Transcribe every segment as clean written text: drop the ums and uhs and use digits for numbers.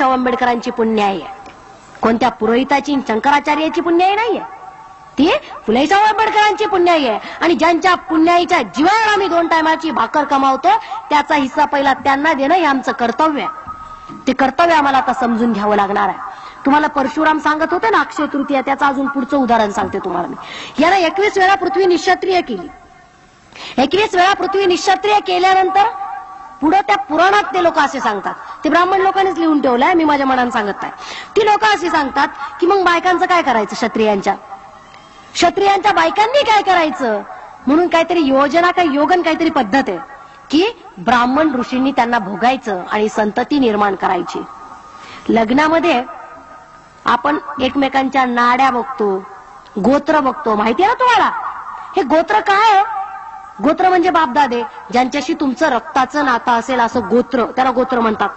आंबेडकरांची पुण्याई आहे, कोणत्या पुरोहिताची शंकराचार्याची पुण्याई नाहीये, ती फुले शाहू आंबेडकरांची पुण्याई आहे. आणि ज्यांच्या पुण्याईच्या जीवावर आम्ही 2 टायमाची भाकर कमावतो त्याचा हिस्सा पहिला त्यांना देणं हे आमचं कर्तव्य आहे. ते कर्तव्य आम्हाला आता समजून घ्यावं लागणार आहे. तुम्हाला परशुराम सांगत होते ना अक्षय तृतीया, त्याचं अजून पुढचं उदाहरण सांगते तुम्हाला मी. याला 21 वेळा पृथ्वी निःक्षत्रिय केली. 21 वेळा पृथ्वी निःक्षत्रिय केल्यानंतर पुढे त्या पुराणात ते लोक असे सांगतात, ते ब्राह्मण लोकांनीच लिहून ठेवलंय, मी माझ्या मनाने सांगत नाही. ती लोक असे सांगतात की मग बायकांचं काय करायचं, क्षत्रियांच्या बायकांनी काय करायचं म्हणून काहीतरी योजना, काही योगन काहीतरी पद्धत आहे की ब्राह्मण ऋषींनी त्यांना भोगायचं आणि संतती निर्माण करायची. लग्नामध्ये आपण एकमेकांच्या नाड्या बघतो, गोत्र बघतो, माहितीये ना तुम्हाला. हे गोत्र काय आहे? गोत्र म्हणजे बापदादे, ज्यांच्याशी तुमचं रक्ताचं नातं असेल असं गोत्र, त्याला गोत्र म्हणतात.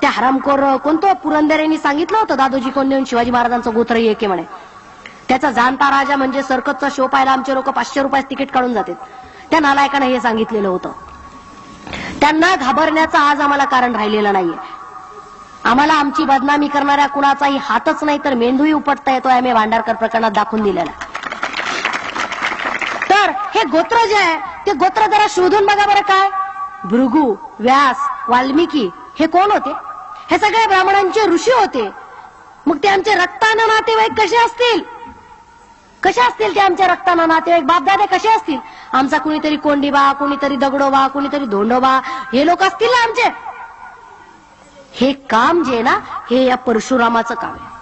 त्या हरामखोर कोणतो पुरंदरेंनी सांगितलं होतं दादोजी कोंडदेव शिवाजी महाराजांचं गोत्र एक आहे म्हणे. त्याचा जाणता राजा म्हणजे सर्कसचा शो पाहायला आमचे लोक 500 रुपयात तिकीट काढून जातात. त्या नालायकाने हे सांगितलेलं होतं. त्यांना घाबरण्याचं आज आम्हाला कारण राहिलेलं नाहीये. आम्हाला आमची बदनामी करणाऱ्या कुणाचाही हातच नाही तर मेंदूही उपटता येतो, आम्ही भांडारकर प्रकरणात दाखवून दिलेला. तर हे गोत्र जे आहे ते गोत्र जरा शोधून बघा बरं. काय भृगु, व्यास, वाल्मिकी हे कोण होते? हे सगळे ब्राह्मणांचे ऋषी होते. मग ते आमचे रक्ताना नातेवाईक कसे असतील? ते आमच्या रक्ताना नातेवाईक बापदादे कसे असतील? आमचा कुणीतरी कोंडीबा, कुणीतरी दगडोबा, कुणीतरी धोंडोबा हे लोक असतील ना आमचे. हे काम जे ना हे या परशुरामाचं काम आहे.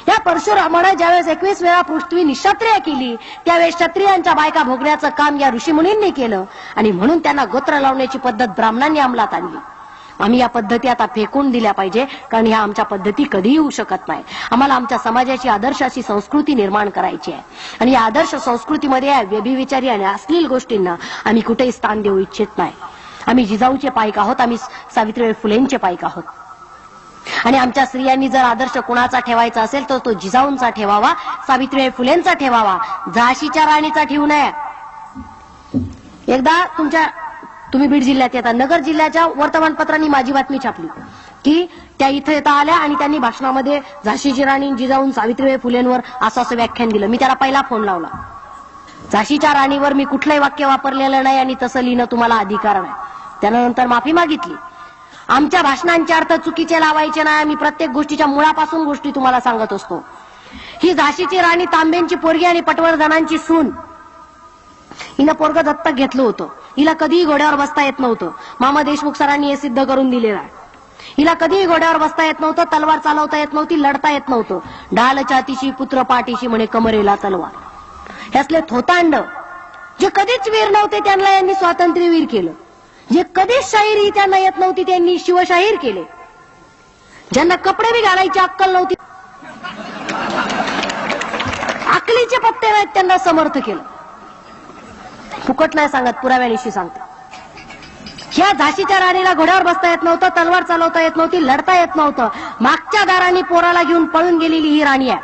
या परशुरामाने ज्यावेळेस 21 वेळा पृथ्वी निःक्षत्रिय केली त्यावेळेस क्षत्रियांच्या बायका भोगण्याचं काम या ऋषीमुनींनी केलं आणि म्हणून त्यांना गोत्र लावण्याची पद्धत ब्राह्मणांनी अंमलात आणली. आम्ही या पद्धती आता फेकून दिल्या पाहिजे, कारण ह्या आमच्या पद्धती कधीही होऊ शकत नाही. आम्हाला आमच्या समाजाची आदर्शाची संस्कृती निर्माण करायची आहे आणि या आदर्श संस्कृतीमध्ये या व्यभिचारी आणि अश्लील गोष्टींना आम्ही कुठेही स्थान देऊ इच्छित नाही. आम्ही जिजाऊचे पाईक आहोत, आम्ही सावित्रीबाई फुलेंचे पाईक आहोत. आणि आमच्या स्त्रियांनी जर आदर्श कुणाचा ठेवायचा असेल तर तो जिजाऊंचा ठेवावा, सावित्रीबाई फुलेंचा ठेवावा, झाशीच्या राणीचा ठेवू नये. एकदा तुम्ही बीड जिल्ह्यात येता, नगर जिल्ह्याच्या वर्तमानपत्रांनी माझी बातमी छापली की त्या इथं येता आल्या आणि त्यांनी भाषणामध्ये झाशीची राणी जिजाऊन सावित्रीबाई फुलेंवर असं व्याख्यान दिलं. मी त्याला पहिला फोन लावला. झाशीच्या राणीवर मी कुठलंही वाक्य वापरलेलं नाही आणि तसं लिहिणं तुम्हाला अधिकार नाही. त्यानंतर माफी मागितली. आमच्या भाषणांचे अर्थ चुकीचे लावायचे नाही. आम्ही प्रत्येक गोष्टीच्या मुळापासून गोष्टी तुम्हाला सांगत असतो. ही झाशीची राणी तांब्यांची पोरगी आणि पटवर्धनांची सून, हिनं पोरग दत्तक घेतलं होतं. हिला कधीही घोड्यावर बसता येत नव्हतं. मामा देशमुख सरांनी हे सिद्ध करून दिलेलं आहे. हिला कधीही घोड्यावर बसता येत नव्हतं, तलवार चालवता येत नव्हती, लढता येत नव्हतं. ढाल छातीशी पुत्र पाठीशी म्हणे कमरेला तलवार. हे असले थोतांड जे कधीच वीर नव्हते त्यांना यांनी स्वातंत्र्यवीर केलं. जे कधीच शाहिरी त्यांना येत नव्हती त्यांनी शिवशाहीर केले. ज्यांना कपडे बी घालायची अक्कल नव्हती, अकलीचे पत्ते नाहीत, त्यांना समर्थ केलं. फुकट नाही सांगत, पुराव्यानिशी सांगते. ह्या झाशीच्या राणीला घोड्यावर बसता येत नव्हतं, तलवार चालवता येत नव्हती, लढता येत नव्हतं. मागच्या दारांनी पोराला घेऊन पळून गेलेली ही राणी आहे.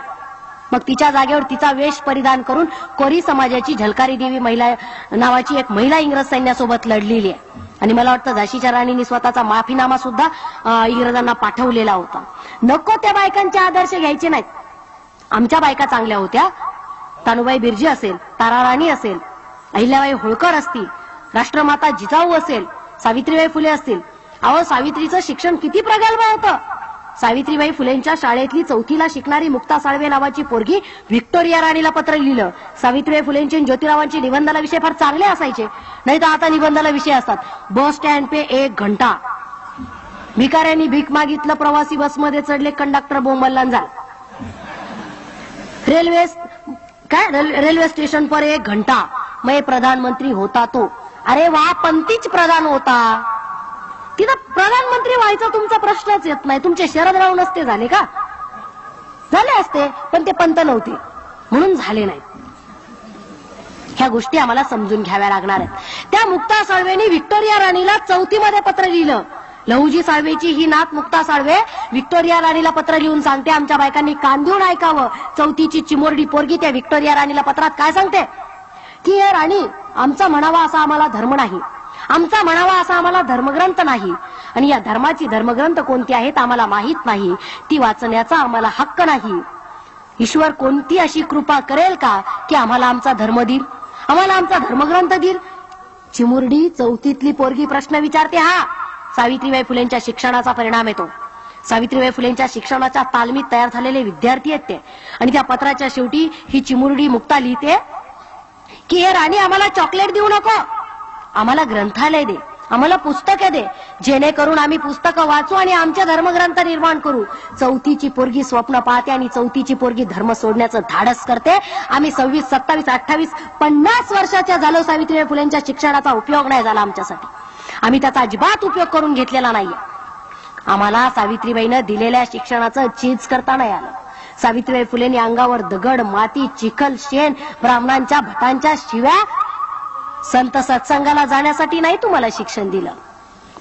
मग तिच्या जागेवर तिचा वेश परिधान करून कोरी समाजाची झलकारी देवी महिला नावाची एक महिला इंग्रज सैन्यासोबत लढलेली आहे. आणि मला वाटतं झाशीच्या राणीने स्वतःचा माफीनामा सुद्धा इंग्रजांना पाठवलेला होता. नको त्या बायकांचे आदर्श घ्यायचे नाहीत. आमच्या बायका चांगल्या होत्या. तानुबाई बिर्जी असेल, ताराराणी असेल, अहिल्याबाई होळकर असतील, राष्ट्रमाता जिजाऊ असेल, सावित्रीबाई फुले असतील. अहो सावित्रीचं शिक्षण किती प्रगल्भ होतं. सावित्रीबाई फुलेंच्या शाळेतली 4थीला शिकणारी मुक्ता साळवे नावाची पोरगी व्हिक्टोरिया राणीला पत्र लिहिलं. सावित्रीबाई फुलेंचे ज्योतिरावांचे निबंधाला विषय फार चांगले असायचे, नाही तर आता निबंधाला विषय असतात बस स्टँड पे 1 घंटा, भिकाऱ्यांनी भीक मागितलं, प्रवासी बसमध्ये चढले, कंडक्टर बोंबलला झाला, रेल्वे स्टेशन पर 1 घंटा, मैं प्रधानमंत्री होता तो. अरे वा, पंतीच प्रधान होता. तिथं प्रधानमंत्री व्हायचा तुमचा प्रश्नच येत नाही. तुमचे शरदराव नसते झाले का? झाले असते, पण ते पंत नव्हते म्हणून झाले नाही. ह्या गोष्टी आम्हाला समजून घ्याव्या लागणार आहेत. त्या मुक्ता साळवेनी व्हिक्टोरिया राणीला 4थी मध्ये पत्र लिहिलं. लहुजी साळवेची ही नात मुक्ता साळवे व्हिक्टोरिया राणीला पत्र लिहून सांगते, आमच्या बायकांनी कान देऊन ऐकावं. 4थीची चिमोरडी पोरगी त्या व्हिक्टोरिया राणीला पत्रात काय सांगते की हे राणी, आमचा म्हणावा असा आम्हाला धर्म नाही, आमचा म्हणावा असा आम्हाला धर्मग्रंथ नाही, आणि या धर्माची धर्मग्रंथ कोणती आहेत आम्हाला माहित नाही, ती वाचण्याचा आम्हाला हक्क नाही. ईश्वर कोणती अशी कृपा करेल का की आम्हाला आमचा धर्म देईल, आम्हाला आमचा धर्मग्रंथ देईल. चिमुरडी चौथीतली पोरगी प्रश्न विचारते. हा सावित्रीबाई फुलेंच्या शिक्षणाचा परिणाम येतो. सावित्रीबाई फुलेंच्या शिक्षणाच्या तालमीत तयार झालेले विद्यार्थी आहेत ते. आणि त्या पत्राच्या शेवटी ही चिमुरडी मुक्ता लिहिते की हे राणी आम्हाला चॉकलेट देऊ नको, आम्हाला ग्रंथालय दे, आम्हाला पुस्तकं दे, जेणेकरून आम्ही पुस्तकं वाचू आणि आमचे धर्मग्रंथ निर्माण करू. चौथीची पोरगी स्वप्न पाहते आणि चौथीची पोरगी धर्म सोडण्याचं धाडस करते. आम्ही 26, 27, 28, 50 वर्षाच्या झालो, सावित्रीबाई फुलेंच्या शिक्षणाचा उपयोग नाही झाला आमच्यासाठी. आम्ही त्याचा अजिबात उपयोग करून घेतलेला नाहीये. आम्हाला सावित्रीबाईनं दिलेल्या शिक्षणाचं चीज करता नाही आलं. सावित्रीबाई फुलेंनी अंगावर दगड, माती, चिखल, शेण, ब्राह्मणांच्या भटांच्या शिव्या, संत सत्संगाला जाण्यासाठी नाही तुम्हाला शिक्षण दिलं,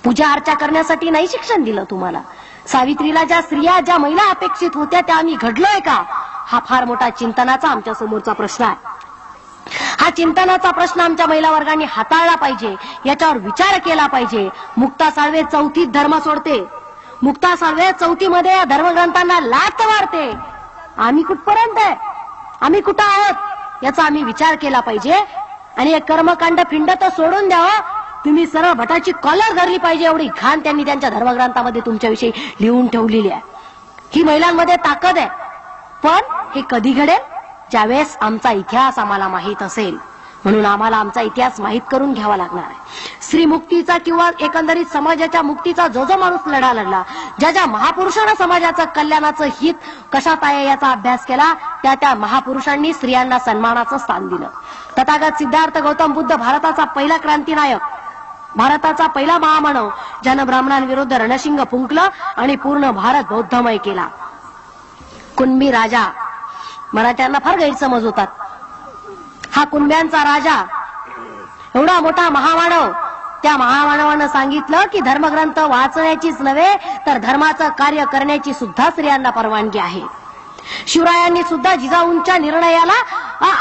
पूजा अर्चा करण्यासाठी नाही शिक्षण दिलं तुम्हाला. सावित्रीला ज्या स्त्रिया, ज्या महिला अपेक्षित होत्या त्या आम्ही घडलोय का, हा फार मोठा चिंतनाचा आमच्या समोरचा प्रश्न आहे. हा चिंतनाचा प्रश्न आमच्या महिला वर्गाने हाताळला पाहिजे, याच्यावर विचार केला पाहिजे. मुक्ता साळवे चौथीत धर्म सोडते, मुक्ता साळवे चौथीमध्ये या धर्मग्रंथांना लाथ मारते. आम्ही कुठपर्यंत आहे, आम्ही कुठं आहोत याचा आम्ही विचार केला पाहिजे. आणि एक कर्मकांड फिंड तर सोडून द्यावं, तुम्ही सरळ भटाची कॉलर धरली पाहिजे, एवढी घाण त्यांनी त्यांच्या धर्मग्रंथामध्ये तुमच्याविषयी लिहून ठेवलेली आहे. ही महिलांमध्ये ताकद आहे. पण हे कधी घडेल, ज्यावेळेस आमचा इतिहास आम्हाला माहित असेल. म्हणून आम्हाला आमचा इतिहास माहित करून घ्यावा लागणार आहे. स्त्री मुक्तीचा किंवा एकंदरीत समाजाच्या मुक्तीचा जो जो माणूस लढा लढला, ज्या ज्या महापुरुषांना समाजाचं कल्याणाचं हित कशात आहे याचा अभ्यास केला, त्या त्या महापुरुषांनी स्त्रियांना सन्मानाचं स्थान दिलं. तथागत सिद्धार्थ गौतम बुद्ध भारताचा पहिला क्रांतिनायक, भारताचा पहिला महामानव, ज्यानं ब्राह्मणांविरुद्ध रणशिंग फुंकलं आणि पूर्ण भारत बौद्धमय केला. कुणबी राजा, मराठ्यांना फार गैरसमज होतात. हा कुणब्यांचा राजा, एवढा मोठा महामानव, त्या महामानवानं सांगितलं की धर्मग्रंथ वाचण्याचीच नव्हे तर धर्माचं कार्य करण्याची सुद्धा स्त्रियांना परवानगी आहे. शिवरायांनी सुद्धा जिजाऊंच्या निर्णयाला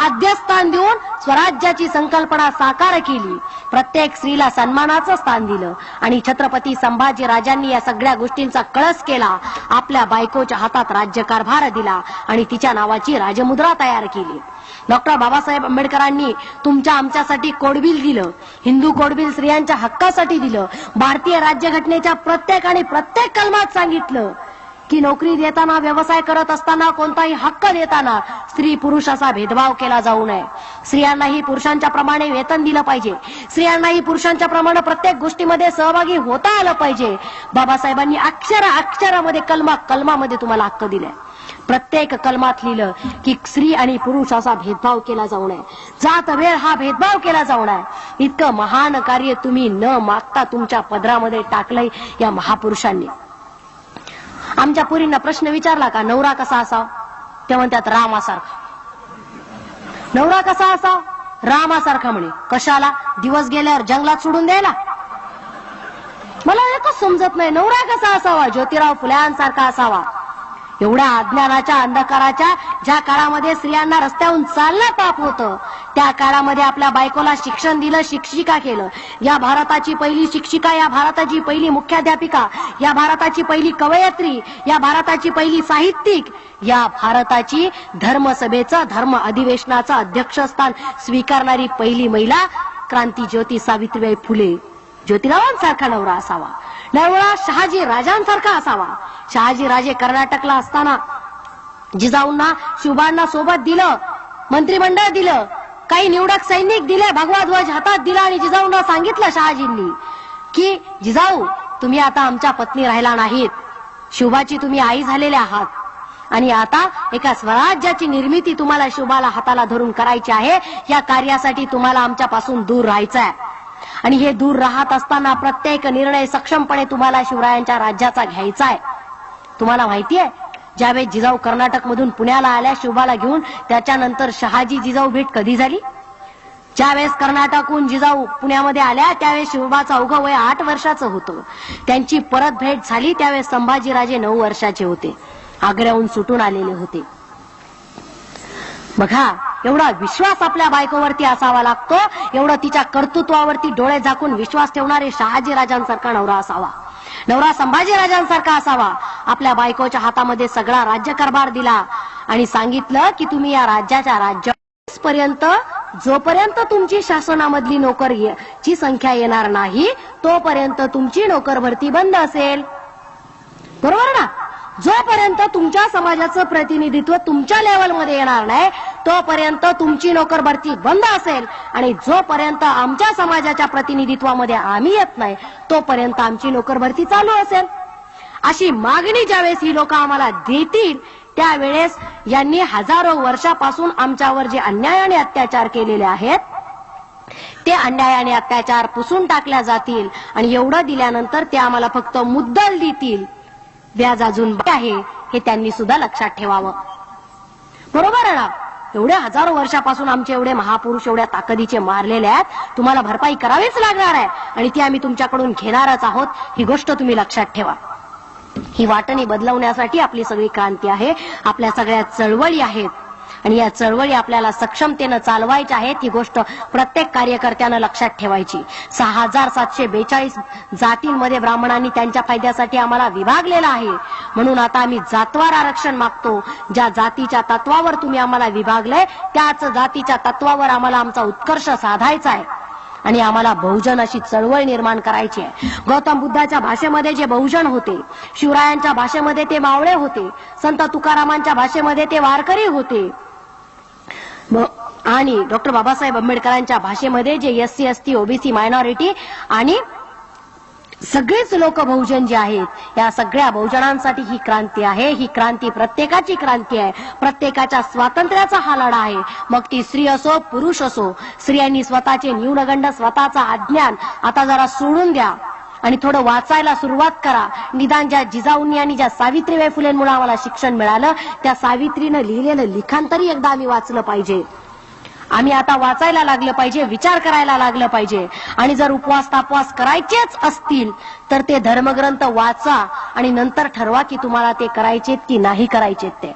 आद्यस्थान देऊन स्वराज्याची संकल्पना साकार केली. प्रत्येक स्त्रीला सन्मानाचं स्थान दिलं आणि छत्रपती संभाजी राजांनी या सगळ्या गोष्टींचा कळस केला. आपल्या बायकोच्या हातात राज्यकारभार दिला आणि तिच्या नावाची राजमुद्रा तयार केली. डॉक्टर बाबासाहेब आंबेडकरांनी तुमच्या आमच्यासाठी कोडबिल दिलं, हिंदू कोडबिल स्त्रियांच्या हक्कासाठी दिलं. भारतीय राज्यघटनेच्या प्रत्येक कलमात सांगितलं की नोकरी देताना, व्यवसाय करत असताना, कोणताही हक्क देताना स्त्री पुरुष असा भेदभाव केला जाऊ नये. स्त्रियांनाही पुरुषांच्या प्रमाणे वेतन दिलं पाहिजे, स्त्रियांनाही पुरुषांच्या प्रमाणे प्रत्येक गोष्टीमध्ये सहभागी होता आलं पाहिजे. बाबासाहेबांनी अक्षरामध्ये कलमामध्ये तुम्हाला हक्क दिलाय. प्रत्येक कलमात लिहिलं की स्त्री आणि पुरुष असा भेदभाव केला जाऊ नये, जात वेळ हा भेदभाव केला जाऊ नये. इतकं महान कार्य तुम्ही न मागता तुमच्या पदरामध्ये टाकलंय या महापुरुषांनी. आमच्या पुरींना प्रश्न विचारला का नवरा कसा असावा, ते म्हणतात रामासारखा. नवरा कसा असावा, रामासारखा. म्हणे कशाला, दिवस गेल्यावर जंगलात सोडून द्यायला. मला एकच समजत नाही, नवरा कसा असावा, ज्योतिराव फुल्यांसारखा असावा. एवढ्या अज्ञानाच्या, अंधकाराच्या ज्या काळामध्ये स्त्रियांना रस्त्यावरून चालणं पाप होतं, त्या काळामध्ये आपल्या बायकोला शिक्षण दिलं, शिक्षिका केलं. या भारताची पहिली शिक्षिका, या भारताची पहिली मुख्याध्यापिका, या भारताची पहिली कवयित्री, या भारताची पहिली साहित्यिक, या भारताची धर्मसभेचं, धर्म अधिवेशनाचं अध्यक्षस्थान स्वीकारणारी पहिली महिला क्रांतीज्योती सावित्रीबाई फुले. ज्योतिरावांसारखा नवरा असावा. नवरा शहाजी राजांसारखा असावा. शहाजी राजे कर्नाटकला असताना जिजाऊंना, शिवबांना सोबत दिलं, मंत्रिमंडळ दिलं, काही निवडक सैनिक दिले, भगवा ध्वज हातात दिला आणि जिजाऊंना सांगितलं शहाजींनी की जिजाऊ तुम्ही आता आमच्या पत्नी राहिला नाहीत, शिवबाची तुम्ही आई झालेले आहात आणि आता एका स्वराज्याची निर्मिती तुम्हाला शिवबाला हाताला धरून करायची आहे. या कार्यासाठी तुम्हाला आमच्यापासून दूर राहायचं आहे आणि हे दूर राहत असताना प्रत्येक निर्णय सक्षमपणे तुम्हाला शिवरायांच्या राज्याचा घ्यायचा आहे. तुम्हाला माहितीये ज्यावेळेस जिजाऊ कर्नाटक मधून पुण्याला आल्या शिवबाला घेऊन, त्याच्यानंतर शहाजी जिजाऊ भेट कधी झाली? ज्यावेळेस कर्नाटकहून जिजाऊ पुण्यामध्ये आल्या त्यावेळेस शिवबाचं अवघं वय 8 वर्षाचं होतं. त्यांची परत भेट झाली त्यावेळेस संभाजीराजे 9 वर्षाचे होते, आग्र्याहून सुटून आलेले होते. बघा एवढा विश्वास आपल्या बायकोवरती असावा लागतो, एवढं तिच्या कर्तृत्वावरती डोळे झाकून विश्वास ठेवणारे शहाजी राजांसारखा नवरा असावा. नवरा संभाजीराजांसारखा असावा. आपल्या बायकोच्या हातामध्ये सगळा राज्यकारभार दिला आणि सांगितलं की तुम्ही या राज्याच्या राज्यापर्यंत जोपर्यंत तुमची शासनामधली नोकरची संख्या येणार नाही तोपर्यंत तुमची नोकर भरती बंद असेल. बरोबर ना? जोपर्यंत तुमच्या समाजाचं प्रतिनिधित्व तुमच्या लेवलमध्ये येणार नाही तोपर्यंत तुमची नोकर भरती बंद असेल आणि जोपर्यंत आमच्या समाजाच्या प्रतिनिधित्वामध्ये आम्ही येत नाही तोपर्यंत आमची नोकर भरती चालू असेल. अशी मागणी ज्यावेळेस ही लोक आम्हाला देतील त्यावेळेस यांनी हजारो वर्षापासून आमच्यावर जे अन्याय आणि अत्याचार केलेले आहेत ते अन्याय आणि अत्याचार पुसून टाकल्या जातील आणि एवढं दिल्यानंतर ते आम्हाला फक्त मुद्दल देतील. व्याज अजून आहे हे त्यांनी सुद्धा लक्षात ठेवावं. बरोबर आहे ना? एवढ्या हजारो वर्षापासून आमचे एवढे महापुरुष एवढ्या ताकदीचे मारलेले आहेत. तुम्हाला भरपाई करावीच लागणार आहे आणि ती आम्ही तुमच्याकडून घेणारच आहोत. ही गोष्ट तुम्ही लक्षात ठेवा. ही वाटणी बदलवण्यासाठी आपली सगळी क्रांती आहे. आपल्या सगळ्या चळवळी आहेत आणि या चळवळी आपल्याला सक्षमतेनं चालवायच्या आहेत. ही गोष्ट प्रत्येक कार्यकर्त्यानं लक्षात ठेवायची. 6742 जातींमध्ये ब्राह्मणांनी त्यांच्या फायद्यासाठी आम्हाला विभागलेला आहे. म्हणून आता आम्ही जातवार आरक्षण मागतो. ज्या जातीच्या तत्वावर तुम्ही आम्हाला विभागलंय त्याच जातीच्या तत्वावर आम्हाला आमचा उत्कर्ष साधायचा आहे आणि आम्हाला बहुजन अशी चळवळ निर्माण करायची आहे. गौतम बुद्धाच्या भाषेमध्ये जे बहुजन होते, शिवरायांच्या भाषेमध्ये ते मावळे होते, संत तुकारामांच्या भाषेमध्ये ते वारकरी होते आणि डॉक्टर बाबासाहेब आंबेडकरांच्या भाषेमध्ये जे एससी एसटी ओबीसी मायनॉरिटी आणि सगळेच लोक बहुजन जे आहेत या सगळ्या बहुजनांसाठी ही क्रांती आहे. ही क्रांती प्रत्येकाची क्रांती आहे. प्रत्येकाच्या स्वातंत्र्याचा हा लढा आहे. मग ती स्त्री असो पुरुष असो. स्त्रियांनी स्वतःचे न्यूनगंड स्वतःचा अज्ञान आता जरा सोडून द्या आणि थोडं वाचायला सुरुवात करा. निदान ज्या जिजाऊंनी आणि ज्या सावित्रीबाई फुलेंमुळे आम्हाला शिक्षण मिळालं त्या सावित्रीनं लिहिलेलं लिखाण तरी एकदा आम्ही वाचलं पाहिजे. आम्ही आता वाचायला लागलं पाहिजे, विचार करायला लागलं पाहिजे आणि जर उपवास तापवास करायचेच असतील तर ते धर्मग्रंथ वाचा आणि नंतर ठरवा की तुम्हाला ते करायचेत की नाही करायचेत. ते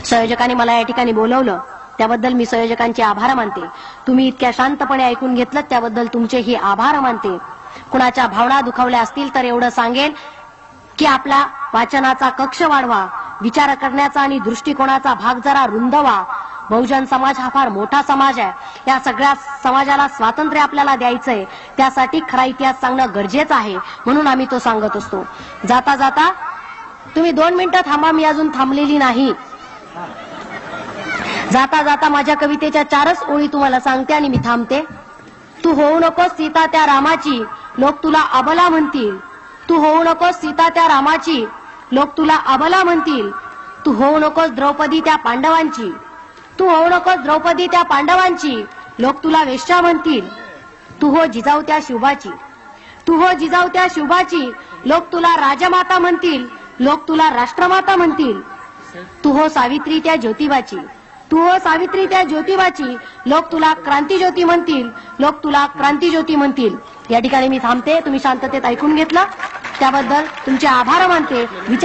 संयोजकांनी मला या ठिकाणी बोलवलं त्याबद्दल मी संयोजकांचे आभार मानते. तुम्ही इतक्या शांतपणे ऐकून घेतलं त्याबद्दल तुमचेही आभार मानते. कुणाच्या भावना दुखावल्या असतील तर एवढं सांगेल की आपला वाचनाचा कक्ष वाढवा, विचार करण्याचा आणि दृष्टिकोनाचा भाग जरा रुंदवा. बहुजन समाज हा फार मोठा समाज आहे. या सगळ्या समाजाला स्वातंत्र्य आपल्याला द्यायचंय. त्यासाठी खरा इतिहास सांगणं गरजेचं आहे. म्हणून आम्ही तो सांगत असतो. जाता जाता तुम्ही 2 मिनिटं थांबा, मी अजून थांबलेली नाही. जाता जाता माझ्या कवितेच्या 4च ओळी तुम्हाला सांगते आणि मी थांबते. तू होऊ नकोस सीता त्या रामाची, लोक तुला अबला म्हणतील. तू होऊ नकोस सीता त्या रामाची, लोक तुला अबला म्हणतील. तू होऊ नकोस द्रौपदी त्या पांडवांची, तू होऊ नकोस द्रौपदी त्या पांडवांची, लोक तुला वेश्या म्हणतील. तू हो जिजाऊ त्या शिवबाची, तू हो जिजाऊ त्या शिवबाची, लोक तुला राजमाता म्हणतील. लोक तुला राष्ट्रमाता म्हणतील. तू हो सावित्री त्या ज्योतिबाची, तू हो सावित्री त्या ज्योतिबाची, लोक तुला क्रांतिज्योती म्हणतील. लोक तुला क्रांतिज्योती म्हणतील. या ठिकाणी मी थांबते. तुम्ही शांततेत ऐकून घेतलं त्याबद्दल तुमचे आभार मानते. विचार